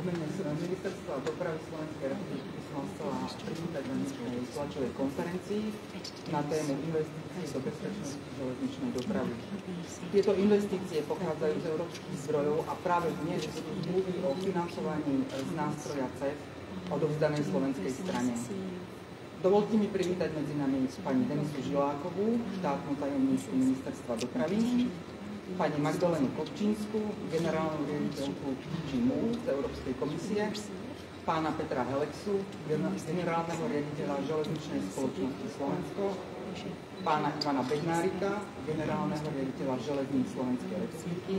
mene Ministerstva dopravy Slovenskej republiky som chcela privítať na dnešnej tlačovej konferencii na tému investícií do bezpečnosti železničnej dopravy. Tieto investície pochádzajú z európskych zdrojov a práve dnes sú zmluvy o financovaní z nástroja CEF odovzdanej slovenskej strane. Dovolte mi privítať medzi nami pani Denisu Žilákovú, štátnu tajomníčku Ministerstva dopravy, pani Magdalénu Kopčínsku, generálnu riaditeľku DG z Európskej komisie, pána Petra Helexu, generálneho riaditeľa železničnej spoločnosti Slovensko, pána Ivana Bednárika, generálneho riaditeľa železníc Slovenskej republiky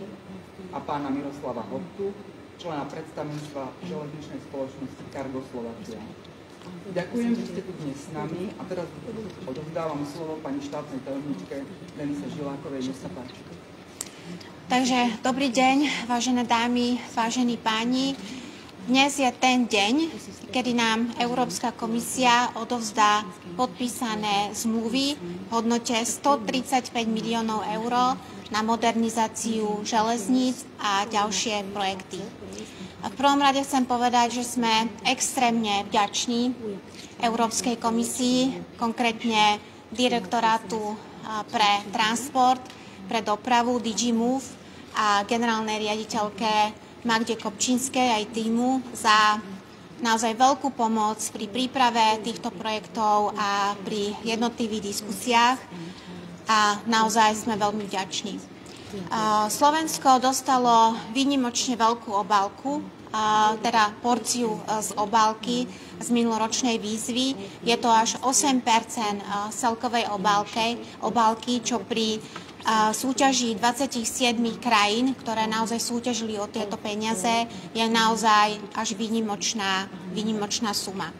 a pána Miroslava Hoptu, člena predstavenstva železničnej spoločnosti Cargo Slovakia. Ďakujem, že ste tu dnes s nami a teraz odovzdávam slovo pani štátnej tajomníčke Denise Žilákovej. Nech sa páči. Takže dobrý deň, vážené dámy, vážení páni. Dnes je ten deň, kedy nám Európska komisia odovzdá podpísané zmluvy v hodnote 135 miliónov eur na modernizáciu železníc a ďalšie projekty. V prvom rade chcem povedať, že sme extrémne vďační Európskej komisii, konkrétne direktorátu pre transport, pre dopravu DG Move a generálnej riaditeľke Magde Kopčínskej aj týmu za naozaj veľkú pomoc pri príprave týchto projektov a pri jednotlivých diskusiách a naozaj sme veľmi vďační. Slovensko dostalo výnimočne veľkú obálku, teda porciu z obálky z minuloročnej výzvy. Je to až 8% celkovej obálky, čo pri súťaží 27 krajín, ktoré naozaj súťažili o tieto peniaze, je naozaj až výnimočná suma.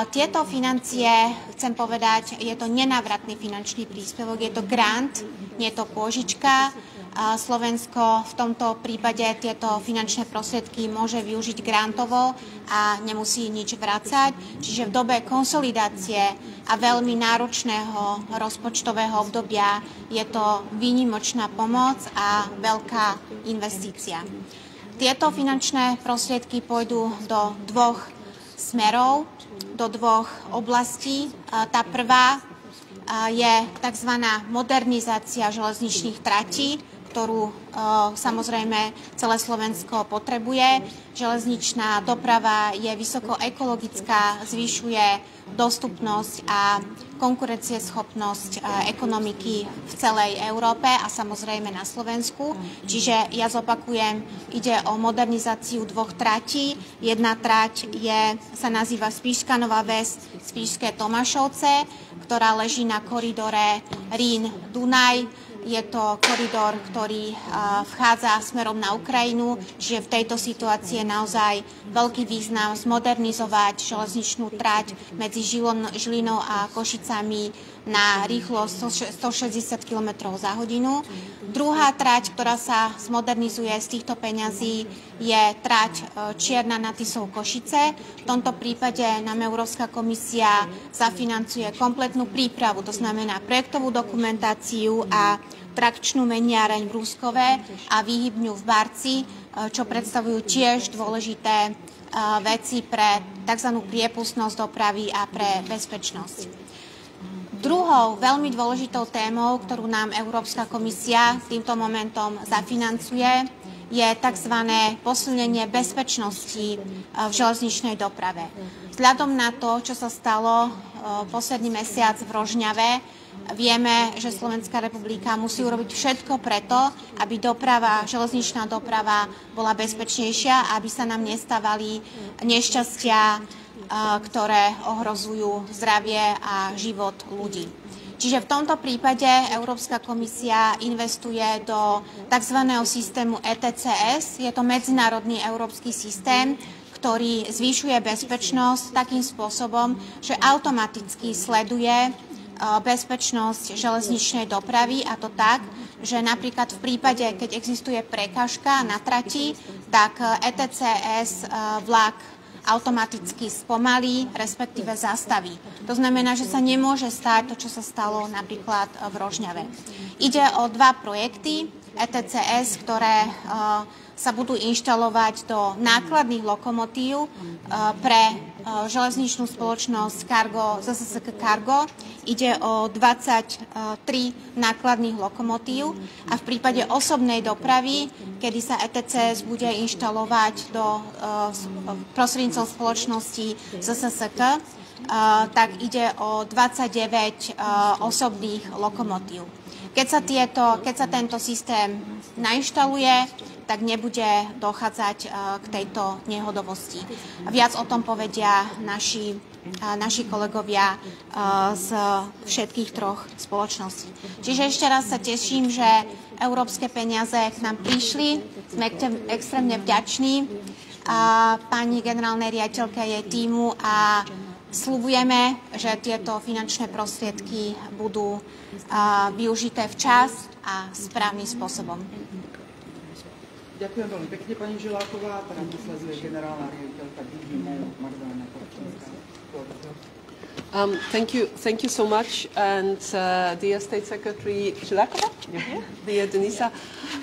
Tieto financie, chcem povedať, je to nenávratný finančný príspevok, je to grant, nie je to pôžička. Slovensko v tomto prípade tieto finančné prostriedky môže využiť grantovo a nemusí nič vracať. Čiže v dobe konsolidácie a veľmi náročného rozpočtového obdobia je to výnimočná pomoc a veľká investícia. Tieto finančné prostriedky pôjdu do dvoch smerov, do dvoch oblastí. Tá prvá je tzv. Modernizácia železničných tratí, ktorú samozrejme celé Slovensko potrebuje. Železničná doprava je vysoko ekologická, zvyšuje dostupnosť a konkurencieschopnosť ekonomiky v celej Európe a samozrejme na Slovensku. Čiže ja zopakujem, ide o modernizáciu dvoch tratí. Jedna trať sa nazýva Spišská Nová Ves, Spišské Tomášovce, ktorá leží na koridore Rín-Dunaj. Je to koridor, ktorý vchádza smerom na Ukrajinu, čiže v tejto situácii je naozaj veľký význam zmodernizovať železničnú trať medzi Žilinou a Košicami na rýchlosť 160 km za hodinu. Druhá trať, ktorá sa zmodernizuje z týchto peňazí, je trať Čierna nad Tisou Košice. V tomto prípade nám Európska komisia zafinancuje kompletnú prípravu, to znamená projektovú dokumentáciu a trakčnú meniareň v Rúskove a výhybňu v Barci, čo predstavujú tiež dôležité veci pre tzv. Priepustnosť dopravy a pre bezpečnosť. Druhou veľmi dôležitou témou, ktorú nám Európska komisia týmto momentom zafinancuje, je tzv. Posilnenie bezpečnosti v železničnej doprave. Vzhľadom na to, čo sa stalo posledný mesiac v Rožňave, vieme, že Slovenská republika musí urobiť všetko preto, aby železničná doprava bola bezpečnejšia, aby sa nám nestávali nešťastia, ktoré ohrozujú zdravie a život ľudí. Čiže v tomto prípade Európska komisia investuje do tzv. Systému ETCS. Je to medzinárodný európsky systém, ktorý zvyšuje bezpečnosť takým spôsobom, že automaticky sleduje bezpečnosť železničnej dopravy, a to tak, že napríklad v prípade, keď existuje prekážka na trati, tak ETCS vlak automaticky spomalí, respektíve zastaví. To znamená, že sa nemôže stať to, čo sa stalo napríklad v Rožňave. Ide o dva projekty ETCS, ktoré sa budú inštalovať do nákladných lokomotív pre železničnú spoločnosť ZSSK Cargo. Ide o 23 nákladných lokomotív a v prípade osobnej dopravy, kedy sa ETCS bude inštalovať prostredníctvom spoločnosti ZSSK, tak ide o 29 osobných lokomotív. Keď sa tento systém nainštaluje, tak nebude dochádzať k tejto nehodovosti. Viac o tom povedia naši kolegovia z všetkých troch spoločností. Čiže ešte raz sa teším, že európske peniaze k nám prišli. Sme extrémne vďační pani generálnej riaditeľke a jej tímu a sľubujeme, že tieto finančné prostriedky budú využité včas a správnym spôsobom. Ďakujem veľmi pekne, pani Žiláková. Teraz nasleduje generálna riaditeľka DG-MOVE Magdalena Korčinská. Thank you so much, and dear State Secretary Zhilakova, dear Denisa,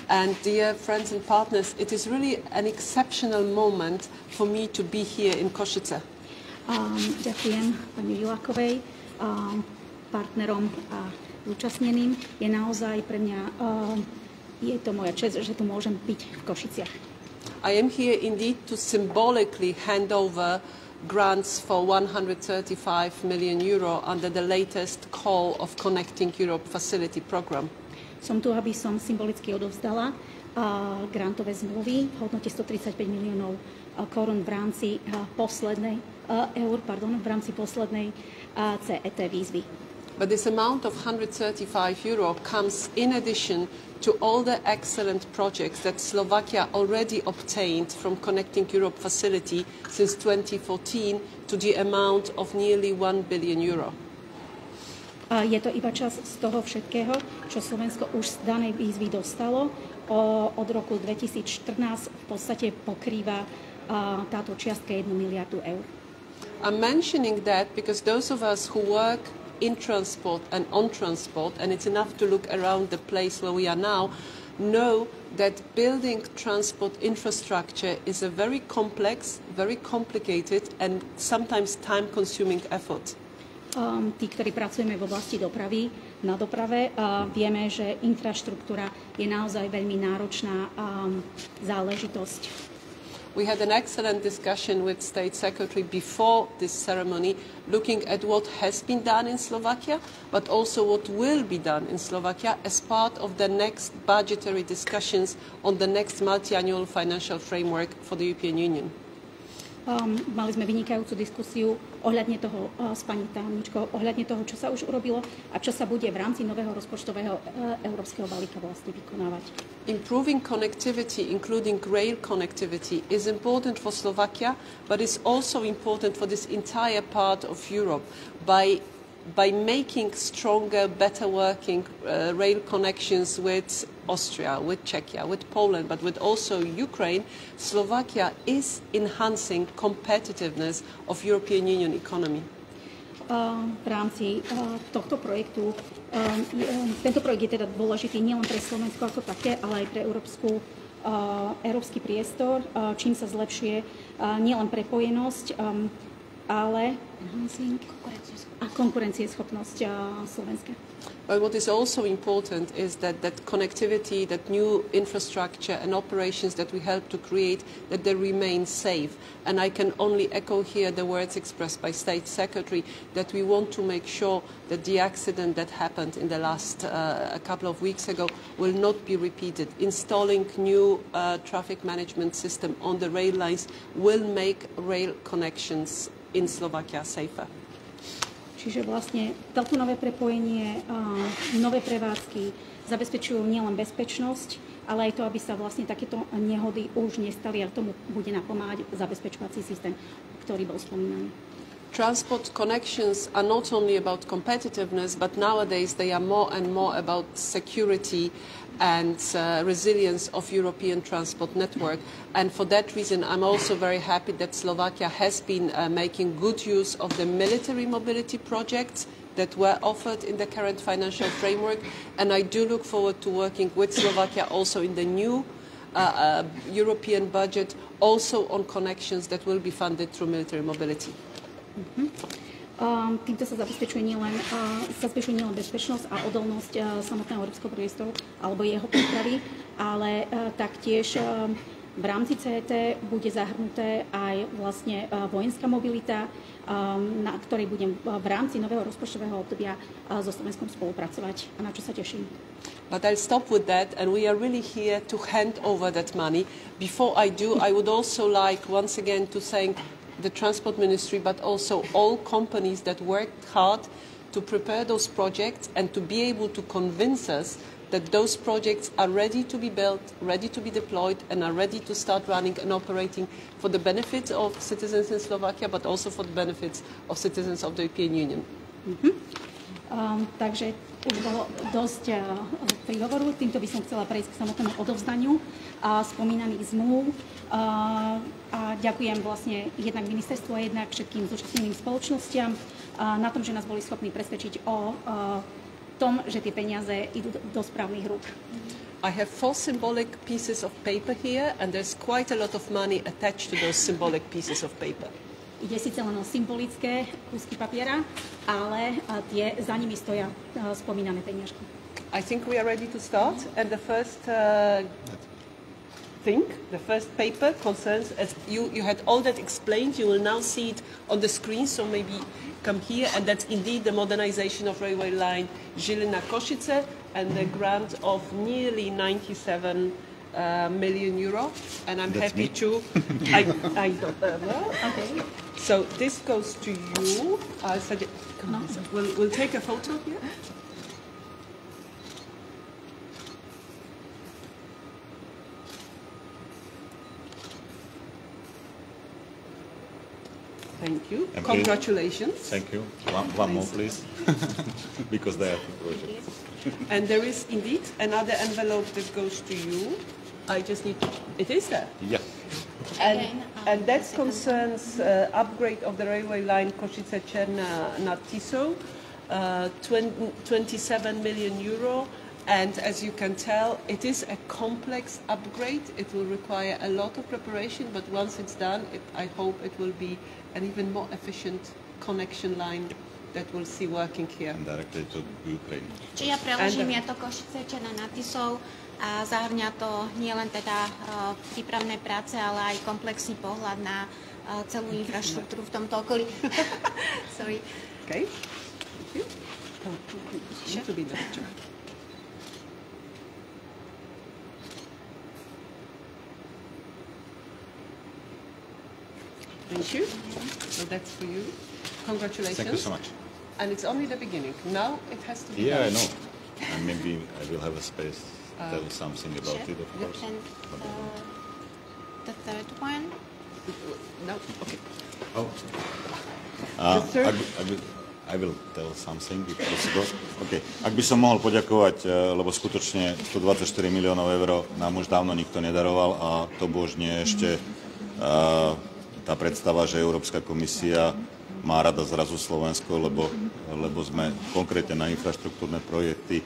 and dear friends and partners, it is really an exceptional moment for me to be here in Košice. Ďakujem pani Žilákovej, partnerom a zúčastneným. Je naozaj pre mňa, je to moja česť, že tu môžem byť v Košiciach. I am here indeed to symbolically hand over grants for 135 million euro under the latest call of Connecting Europe Facility program. Som tu, aby som symbolicky odovzdala grantové zmluvy v hodnote 135 miliónov korún v rámci poslednej CET výzvy. But this amount of 135 euro comes in addition to all the excellent projects that Slovakia already obtained from Connecting Europe facility since 2014 to the amount of nearly 1 billion euro. Je to iba čas z toho všetkého, čo Slovensko už z danej výzvy dostalo. Od roku 2014 v podstate pokrýva táto čiastka 1 miliardu eur. I'm mentioning that because those of us who work in transport and on transport, and it's enough to look around the place where we are now, know that building transport infrastructure is a very complex, very complicated and sometimes time-consuming effort. Tí, ktorí pracujeme v oblasti dopravy, na doprave, vieme, že infraštruktúra je naozaj veľmi náročná záležitosť. We had an excellent discussion with State Secretary before this ceremony, looking at what has been done in Slovakia, but also what will be done in Slovakia as part of the next budgetary discussions on the next multi-annual financial framework for the European Union. Mali sme vynikajúcu diskusiu ohľadne toho s pani tajomničkou, ohľadne toho, čo sa už urobilo a čo sa bude v rámci nového rozpočtového európskeho balíka vlastne vykonávať. Improving connectivity, including rail connectivity, is important for Slovakia, but is also important for this entire part of Europe. By making stronger, better working rail connections with Austria, with Czechia, with Poland, but with also Ukraine, Slovakia is enhancing competitiveness of European Union economy. V rámci tohto projektu, tento projekt je teda dôležitý nielen pre Slovensko ako také, ale aj pre európsky priestor, čím sa zlepšuje nielen prepojenosť, ale a konkurencieschopnosť Slovenska. But what is also important is that connectivity, that new infrastructure and operations that we help to create, that they remain safe. And I can only echo here the words expressed by State Secretary that we want to make sure that the accident that happened in the last a couple of weeks ago will not be repeated. Installing new traffic management system on the rail lines will make rail connections in Slovakia safer. Čiže vlastne toto nové prepojenie, nové prevádzky zabezpečujú nielen bezpečnosť, ale aj to, aby sa vlastne takéto nehody už nestali a tomu bude napomáhať zabezpečovací systém, ktorý bol spomínaný. Transport connections are not only about competitiveness, but nowadays they are more and more about security and resilience of European transport network. And for that reason, I'm also very happy that Slovakia has been making good use of the military mobility projects that were offered in the current financial framework. And I do look forward to working with Slovakia also in the new European budget also on connections that will be funded through military mobility. Týmto sa zabezpečuje nielen bezpečnosť a odolnosť samotného európskeho priestoru alebo jeho prípravy, ale taktiež v rámci CET bude zahrnuté aj vlastne vojenská mobilita, na ktorej budem v rámci nového rozpočtového obdobia so Slovenskom spolupracovať a na čo sa teším. But I'll stop with that, and we are really here to hand over that money. Before I do, I would also like once again to thank the Transport Ministry, but also all companies that worked hard to prepare those projects and to be able to convince us that those projects are ready to be built, ready to be deployed, and are ready to start running and operating for the benefit of citizens in Slovakia, but also for the benefits of citizens of the European Union. Takže už bolo dosť príhovoru. Týmto by som chcela prejsť k samotnému odovzdaniu spomínaných zmluv. A ďakujem vlastne jednak ministerstvu a jednak všetkým zúčastneným spoločnostiam na tom, že nás boli schopní presvedčiť o tom, že tie peniaze idú do správnych rúk. I have 4 symbolic pieces of paper here, and there's quite a lot of money attached to those symbolic pieces of paper. Ide síce len o symbolické kúsky papiera, ale tie za nimi stoja spomínané peniažky. I think we are ready to start, and the first the first paper concerns, as you had all that explained, you will now see it on the screen, so maybe come here, and that's indeed the modernization of railway line Žilina-Košice, and the grant of nearly 97 million euro, and I'm That's happy me. to. I don't know. Okay. So this goes to you. We'll take a photo here. Thank you. And Congratulations. Thank you. One more, please, because they are two projects. And there is indeed another envelope that goes to you. I just need to. It is there. Yeah. And that concerns upgrade of the railway line Košice-Černá na Tiso, 27 million euro. And as you can tell, it is a complex upgrade. It will require a lot of preparation, but once it's done, I hope it will be an even more efficient connection line that we'll see working here. And directly to Ukraine. Čiže ja preložím, je to Košice, Černá nad Tisou a zahrňa to nielen teda prípravné práce, ale aj komplexný pohľad na celú infraštruktúru v tomto okolí. Sorry. Okay. Thank you. Need to be the picture. Thank you. So that's for you. Congratulations. Thank you so much. And it's only the beginning. Now it has to be Yeah, I done. know. And maybe I will have a space to tell something about it, of course. And the third one? No? Okay. Oh. I will tell something, if possible. Okay. Ak by som mohol poďakovať, lebo skutočne 124 miliónov eur nám už dávno nikto nedaroval a to božne ešte tá predstava, že Európska komisia má rada zrazu Slovensko, lebo sme konkrétne na infraštruktúrne projekty,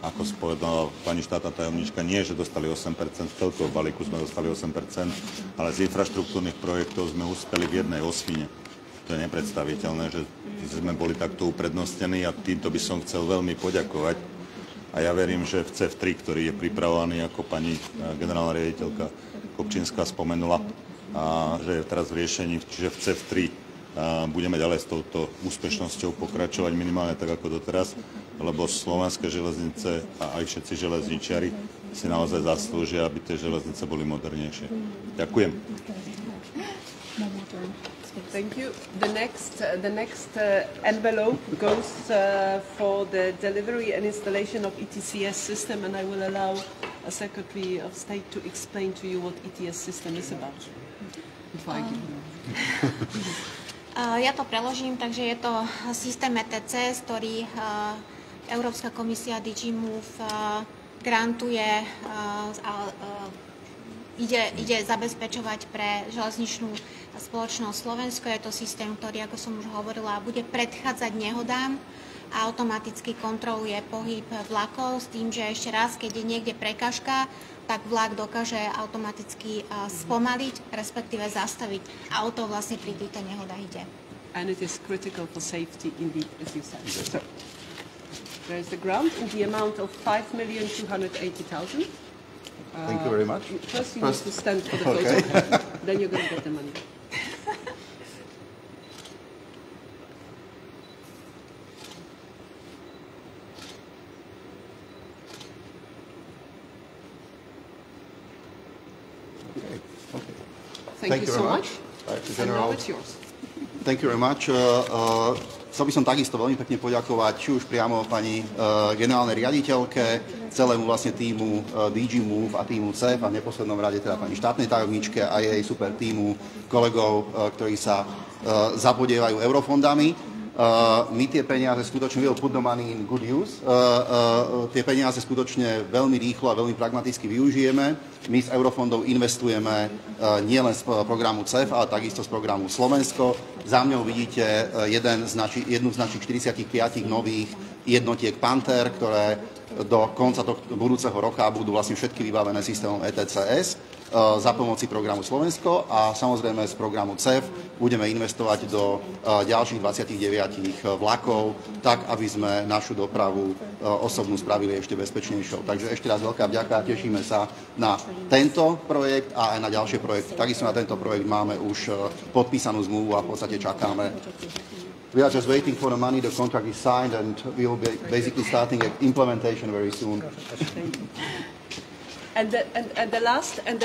ako spovedala pani štátna tajomníčka, nie, že dostali 8%, z celkového balíku sme dostali 8%, ale z infraštruktúrnych projektov sme uspeli v 1/8. To je nepredstaviteľné, že sme boli takto uprednostnení a týmto by som chcel veľmi poďakovať. A ja verím, že v CEF3, ktorý je pripravovaný, ako pani generálna riaditeľka Kopčinská spomenula, a že je teraz v riešení, čiže v CEF3 budeme ďalej s touto úspešnosťou pokračovať minimálne tak ako doteraz, lebo slovenské železnice a aj všetci železničiari si naozaj zaslúžia, aby tie železnice boli modernejšie. Ďakujem. Thank you. The next envelope goes for the delivery and installation of ETCS system, and I will allow a Secretary of State to explain to you what ETS system is about. Ja to preložím, takže je to systém ETCS, ktorý Európska komisia DigiMove grantuje ide zabezpečovať pre železničnú spoločnosť Slovensko. Je to systém, ktorý, ako som už hovorila, bude predchádzať nehodám a automaticky kontroluje pohyb vlakov s tým, že ešte raz, keď je niekde prekážka, tak vlak dokáže automaticky spomaliť, respektíve zastaviť. Auto vlastne pri týchto nehodách ide. And it is critical for safety indeed, as you said. So, there is the grant in the amount of 5,280,000. Thank you very much. First you need to stand for the photo, then you're going to get the money. Thank you so much. And now it's yours. Thank you very much. Chcel by som takisto veľmi pekne poďakovať či už priamo pani generálnej riaditeľke, celému vlastne týmu DG Move a týmu CEF a v neposlednom rade teda pani štátnej tajomničke a jej super týmu kolegov, ktorí sa zapodievajú eurofondami. My tie peniaze skutočne, we'll put the money in good use. Tie peniaze skutočne veľmi rýchlo a veľmi pragmaticky využijeme. My z eurofondov investujeme nielen z programu CEF, ale takisto z programu Slovensko. Za mňou vidíte jednu z našich 45 nových jednotiek Panther, ktoré do konca budúceho roka budú vlastne všetky vybavené systémom ETCS za pomoci programu Slovensko a samozrejme z programu CEF budeme investovať do ďalších 29 vlakov, tak aby sme našu dopravu osobnú spravili ešte bezpečnejšou. Takže ešte raz veľká vďaka a tešíme sa na tento projekt a aj na ďalšie projekty. Takisto na tento projekt máme už podpísanú zmluvu a v podstate čakáme. We are just waiting for the money, the contract is signed and we will be basically starting implementation very soon. And the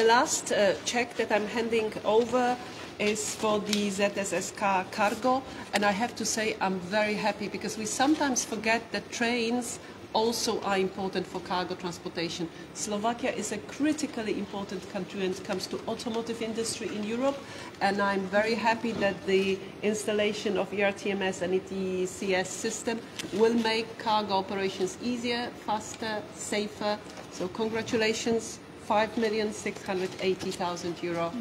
last check that I'm handing over is for the ZSSK cargo, and I have to say I'm very happy because we sometimes forget that trains also are important for cargo transportation. Slovakia is a critically important country when it comes to automotive industry in Europe, and I'm very happy that the installation of ERTMS and ETCS system will make cargo operations easier, faster, safer. So congratulations, 5,680,000 euro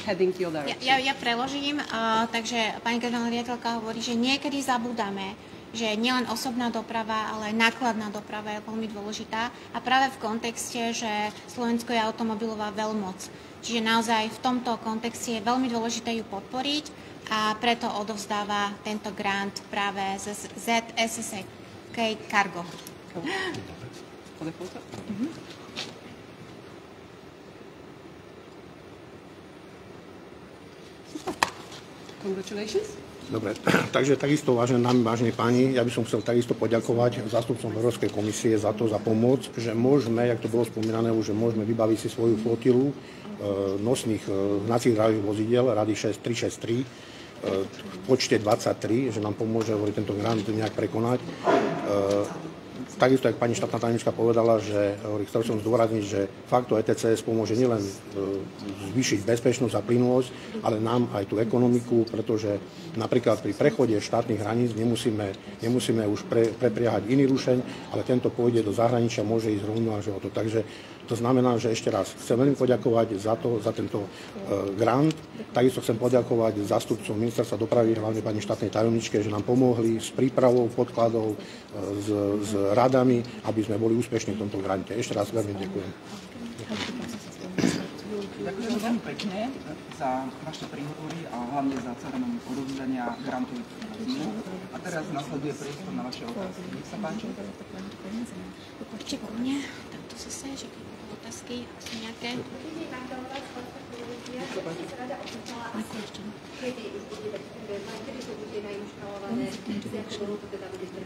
heading to your direction. Ja preložím, takže pani generálna riaditeľka hovorí, že niekedy zabúdame, že nielen osobná doprava, ale nákladná doprava je veľmi dôležitá a práve v kontexte, že Slovensko je automobilová veľmoc. Čiže naozaj v tomto kontexte je veľmi dôležité ju podporiť a preto odovzdáva tento grant práve z ZSSK Cargo. Congratulations. Dobre, takže takisto, vážené dámy, vážení páni, ja by som chcel takisto poďakovať zástupcom Európskej komisie za pomoc, že môžeme, jak to bolo spomínané, že môžeme vybaviť si svoju flotilu nosných hnacích dráhových vozidiel Rady 6363 v počte 23, že nám pomôže tento grant nejak prekonať. Takisto, ako pani štátna tajomnička povedala, že chcel som zdôrazniť, že fakt to ETCS pomôže nielen zvýšiť bezpečnosť a plynulosť, ale nám aj tú ekonomiku, pretože napríklad pri prechode štátnych hraníc nemusíme už prepriahať iný rušeň, ale tento pôjde do zahraničia, môže ísť rovno až o to. Takže to znamená, že ešte raz chcem veľmi poďakovať za tento grant. Takisto chcem poďakovať zástupcom ministerstva dopravy, hlavne pani štátnej tajomničke, že nám pomohli s prípravou podkladov, s radami, aby sme boli úspešní v tomto grante. Ešte raz veľmi ďakujem. Ďakujem veľmi pekne za vaše príhovory a hlavne za ceremonii odovzdania grantových príjmov. A teraz nasleduje priestor na vaše otázky. Nech sa páči. Poďte ku mne, takto zase, že keď budú otázky, sú nejaké.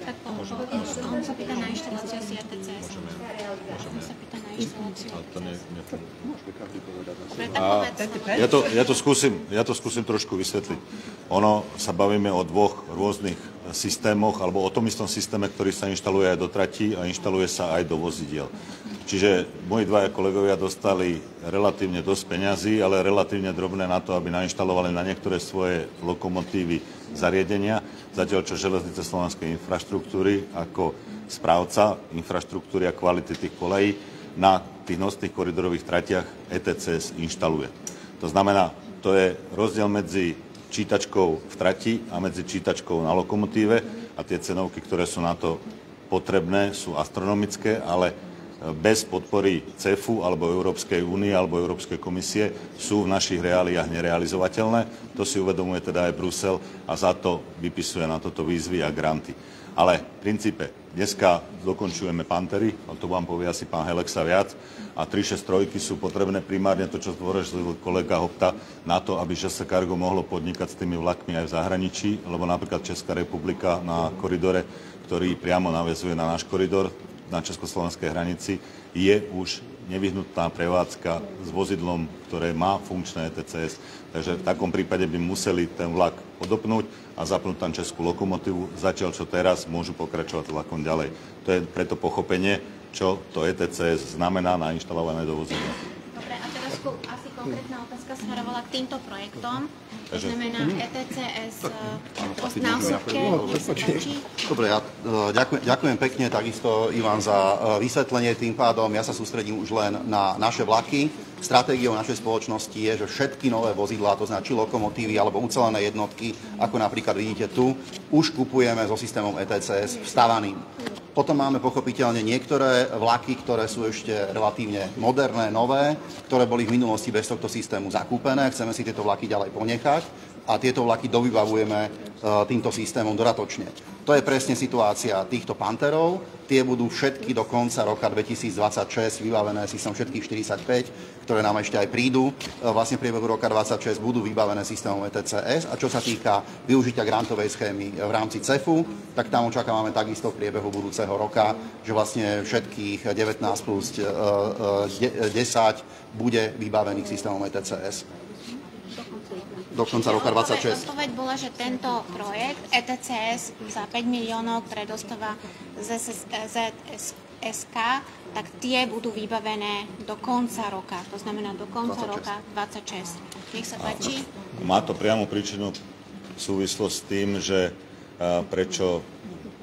Tak on sa pýta na inštaláciu asi ETCS. On sa pýta na inštaláciu. Ja to skúsim trošku vysvetliť. Ono sa bavíme o dvoch rôznych systémoch, alebo o tom istom systéme, ktorý sa inštaluje aj do tratí a inštaluje sa aj do vozidiel. Čiže moji dvaja kolegovia dostali relatívne dosť peňazí, ale relatívne drobné na to, aby nainštalovali na niektoré svoje lokomotívy zariadenia, zatiaľ čo Železnice Slovenskej infraštruktúry ako správca infraštruktúry a kvality tých koľají na tých nosných koridorových tratiach ETCS inštaluje. To znamená, to je rozdiel medzi čítačkou v trati a medzi čítačkou na lokomotíve a tie cenovky, ktoré sú na to potrebné, sú astronomické, ale bez podpory CEFu alebo Európskej únie alebo Európskej komisie sú v našich reáliách nerealizovateľné. To si uvedomuje teda aj Brusel a za to vypisuje na toto výzvy a granty. Ale v princípe dneska dokončujeme Pantery, o to vám povie asi pán Helexa viac, a 363 sú potrebné primárne to, čo zdôraznil kolega Hopta, na to, aby ŽS Cargo mohlo podnikať s tými vlakmi aj v zahraničí, lebo napríklad Česká republika na koridore, ktorý priamo naväzuje na náš koridor, na československej hranici, je už nevyhnutná prevádzka s vozidlom, ktoré má funkčné ETCS. Takže v takom prípade by museli ten vlak odopnúť a zapnúť tam českú lokomotívu, zatiaľ čo teraz môžu pokračovať vlakom ďalej. To je preto pochopenie, čo to ETCS znamená nainštalované do vozidla. Dobre, a teraz asi konkrétna otázka smerovala k týmto projektom. To znamená ETCS násobke. Dobre, ja ďakujem pekne takisto Ivan za vysvetlenie. Tým pádom ja sa sústredím už len na naše vlaky. Stratégiou našej spoločnosti je, že všetky nové vozidlá, to znamená či lokomotívy alebo ucelené jednotky, ako napríklad vidíte tu, už kupujeme so systémom ETCS vstavaným. Potom máme pochopiteľne niektoré vlaky, ktoré sú ešte relatívne moderné, nové, ktoré boli v minulosti bez tohto systému zakúpené. Chceme si tieto vlaky ďalej ponechať a tieto vlaky dovybavujeme týmto systémom dodatočne. To je presne situácia týchto Panterov. Tie budú všetky do konca roka 2026 vybavené systémom všetkých 45, ktoré nám ešte aj prídu. Vlastne v priebehu roka 2026 budú vybavené systémom ETCS. A čo sa týka využitia grantovej schémy v rámci CEFu, tak tam očakávame takisto v priebehu budúceho roka, že vlastne všetkých 19 plus 10 bude vybavených systémom ETCS. Do konca roka 2026. Odpoveď bola, že tento projekt ETCS za 5 miliónov, ktoré dostáva ZSK, tak tie budú vybavené do konca roka. To znamená do konca 26. roka 2026. Nech sa páči. Má to priamu príčinu súvislosť s tým, že prečo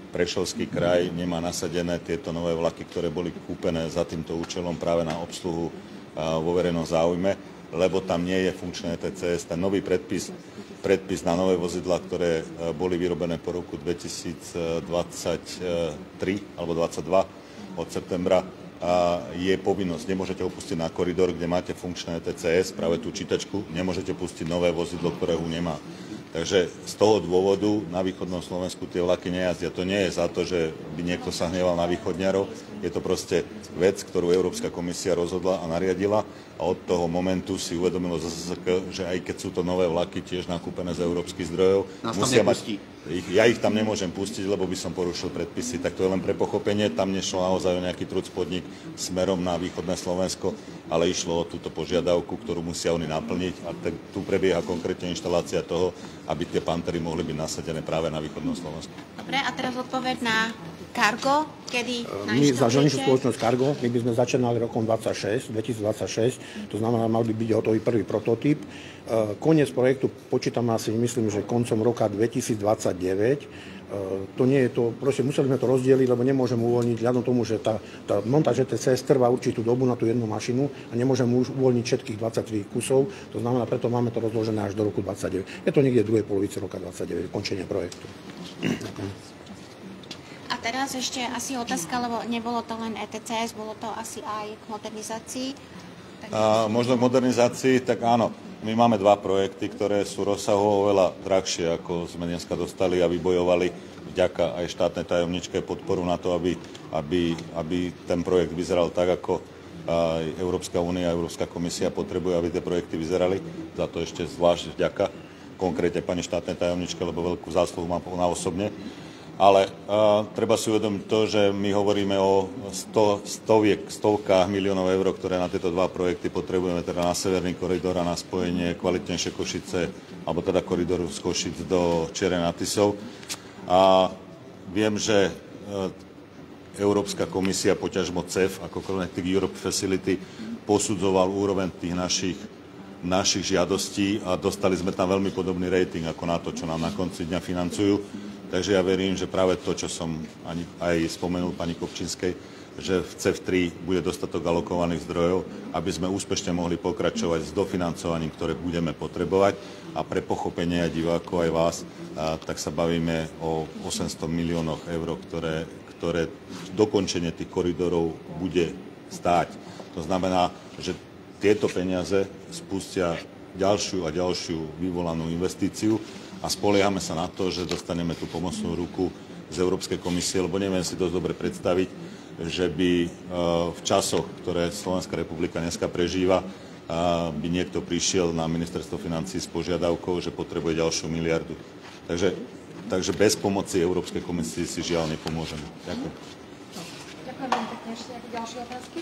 Prešovský kraj nemá nasadené tieto nové vlaky, ktoré boli kúpené za týmto účelom práve na obsluhu vo verejnom záujme, lebo tam nie je funkčné ETCS. Ten nový predpis na nové vozidlá, ktoré boli vyrobené po roku 2023 alebo 2022 od septembra, je povinnosť. Nemôžete ho pustiť na koridor, kde máte funkčné ETCS, práve tú čítačku, nemôžete pustiť nové vozidlo, ktoré ho nemá. Takže z toho dôvodu na východnom Slovensku tie vlaky nejazdia. To nie je za to, že by niekto sa hneval na východňarov. Je to proste vec, ktorú Európska komisia rozhodla a nariadila a od toho momentu si uvedomilo ZSK, že aj keď sú to nové vlaky tiež nakúpené z európskych zdrojov, musia mať... Ja ich tam nemôžem pustiť, lebo by som porušil predpisy. Tak to je len pre pochopenie. Tam nešlo naozaj o nejaký trúcpodnik smerom na východné Slovensko, ale išlo o túto požiadavku, ktorú musia oni naplniť a tu prebieha konkrétne inštalácia toho, aby tie Pantery mohli byť nasadené práve na východnom Slovensku. Dobre, a teraz odpoveď na Cargo, kedy my za železničnú spoločnosť Cargo, my by sme začínali rokom 2026, to znamená, mal by byť hotový prvý prototyp. Koniec projektu počítame asi, myslím, že koncom roka 2029. To nie je to, proste museli sme to rozdeliť, lebo nemôžeme uvoľniť, vzhľadom tomu, že tá montáž ETCS trvá určitú dobu na tú jednu mašinu a nemôžeme už uvoľniť všetkých 23 kusov, to znamená, preto máme to rozložené až do roku 29. Je to niekde v druhej polovici roka 29, končenie projektu. A teraz ešte asi otázka, lebo nebolo to len ETCS, bolo to asi aj k modernizácii. Možno k modernizácii, tak áno. My máme dva projekty, ktoré sú rozsahovo veľa drahšie, ako sme dneska dostali a vybojovali vďaka aj štátnej tajomničke podporu na to, aby ten projekt vyzeral tak, ako Európska únia a Európska komisia potrebuje, aby tie projekty vyzerali. Za to ešte zvlášť vďaka konkrétne pani štátnej tajomničke, lebo veľkú zásluhu má ona osobne. Ale treba si uvedomiť to, že my hovoríme o stovkách miliónov eur, ktoré na tieto dva projekty potrebujeme, teda na severný koridor a na spojenie kvalitnejšie Košice, alebo teda koridoru z Košic do Čierne nad Tisou. A viem, že Európska komisia, poťažmo CEF, ako Connecting Europe Facility, posudzoval úroveň tých našich žiadostí a dostali sme tam veľmi podobný rating ako na to, čo nám na konci dňa financujú. Takže ja verím, že práve to, čo som aj spomenul pani Kopčinskej, že v CEF3 bude dostatok alokovaných zdrojov, aby sme úspešne mohli pokračovať s dofinancovaním, ktoré budeme potrebovať. A pre pochopenie aj divákov, aj vás, tak sa bavíme o 800 miliónoch eur, ktoré dokončenie tých koridorov bude stáť. To znamená, že tieto peniaze spustia ďalšiu a ďalšiu vyvolanú investíciu a spoliehame sa na to, že dostaneme tú pomocnú ruku z Európskej komisie, lebo neviem si dosť dobre predstaviť, že by v časoch, ktoré Slovenská republika dneska prežíva, by niekto prišiel na ministerstvo financií s požiadavkou, že potrebuje ďalšiu miliardu. Takže bez pomoci Európskej komisie si žiaľ nepomôžeme. Ďakujem. Ďakujem veľmi pekne. Ešte nejaké ďalšie otázky?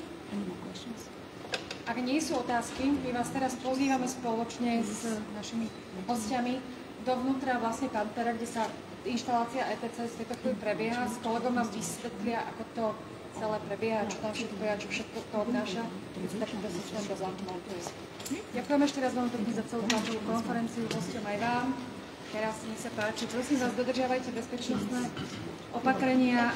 Ak nie sú otázky, my vás teraz pozývame spoločne s našimi hostiami dovnútra vlastne Pantera, kde sa inštalácia ETC z tejto chvíli prebieha. S kolegom nám vysvetlia, ako to celé prebieha, čo tam všetko je a čo všetko to obnáša, keď sa takýto systém dozamontuje. Ďakujem ešte raz veľmi pekne za celú tlačovú konferenciu, hosťom aj vám. Teraz nech sa páči, prosím vás, dodržiavajte bezpečnostné opatrenia.